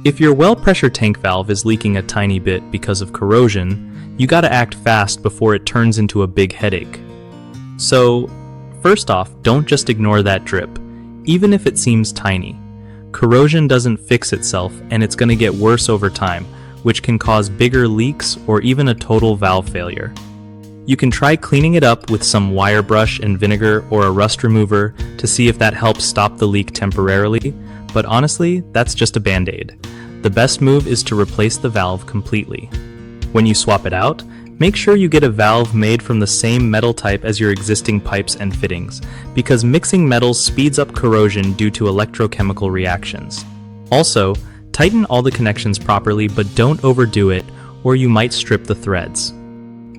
If your well pressure tank valve is leaking a tiny bit because of corrosion, you gotta act fast before it turns into a big headache. So, first off, don't just ignore that drip, even if it seems tiny. Corrosion doesn't fix itself, and it's gonna get worse over time, which can cause bigger leaks or even a total valve failure. You can try cleaning it up with some wire brush and vinegar or a rust remover to see if that helps stop the leak temporarily, but honestly, that's just a band-aid. The best move is to replace the valve completely. When you swap it out, make sure you get a valve made from the same metal type as your existing pipes and fittings, because mixing metals speeds up corrosion due to electrochemical reactions. Also, tighten all the connections properly, but don't overdo it, or you might strip the threads.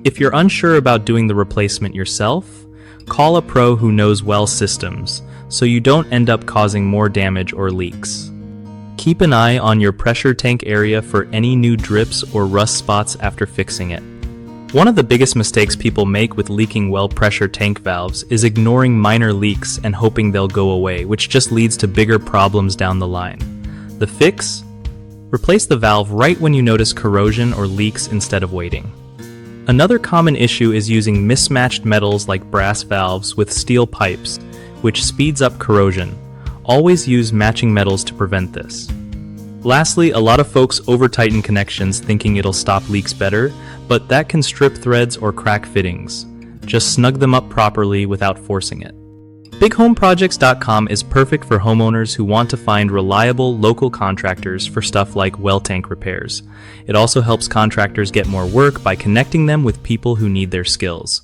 If you're unsure about doing the replacement yourself, call a pro who knows well systems, so you don't end up causing more damage or leaks. Keep an eye on your pressure tank area for any new drips or rust spots after fixing it. One of the biggest mistakes people make with leaking well pressure tank valves is ignoring minor leaks and hoping they'll go away, which just leads to bigger problems down the line. The fix? Replace the valve right when you notice corrosion or leaks instead of waiting. Another common issue is using mismatched metals like brass valves with steel pipes, which speeds up corrosion. Always use matching metals to prevent this. Lastly, a lot of folks over-tighten connections thinking it'll stop leaks better, but that can strip threads or crack fittings. Just snug them up properly without forcing it. BigHomeProjects.com is perfect for homeowners who want to find reliable local contractors for stuff like well tank repairs. It also helps contractors get more work by connecting them with people who need their skills.